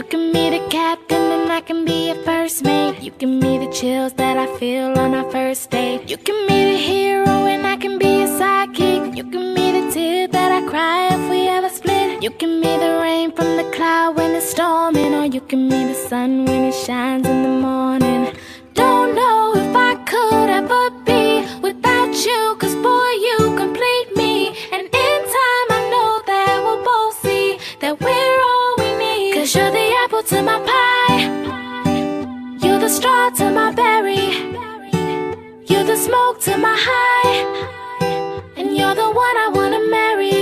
You can be the captain and I can be your first mate. You can be the chills that I feel on our first date. You can be the hero and I can be your sidekick. You can be the tear that I cry if we ever split. You can be the rain from the cloud when it's storming, or you can be the sun when it shines in the morning. Don't know if I could ever be without you, 'cause boy, you complete me. And in time I know that we'll both see that we're all we need. 'Cause you're the apple to my pie, you're the straw to my berry, you're the smoke to my high, and you're the one I wanna marry.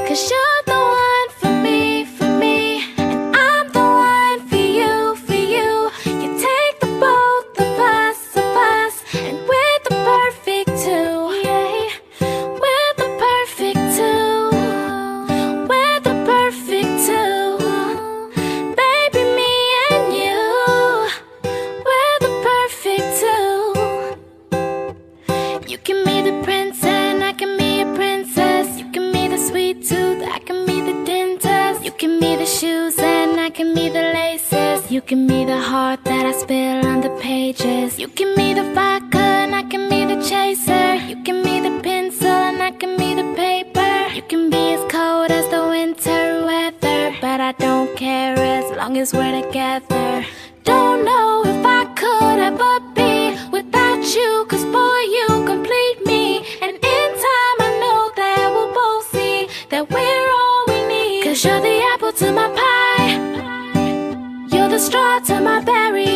'Cause you're the one for me, and I'm the one for you, for you. You take the both of us, and we're the perfect two. Yeah, we're the perfect two. We're the perfect two. Baby, me and you, we're the perfect two. You can be the prince and I can be a princess. You can be the sweet tooth, I can be the dentist. You can be the shoes and I can be the laces. You can be the heart that I spill on the pages. You can be the vodka and I can be the chaser. You can be the pencil and I can be the paper. You can be as cold as the winter weather, but I don't care as long as we're together. Don't know if I could ever be without you, 'cause boy, you complete me. And in time I know that we'll both see that we're all we need. 'Cause you're the apple to my pie, you're the straw to my berry,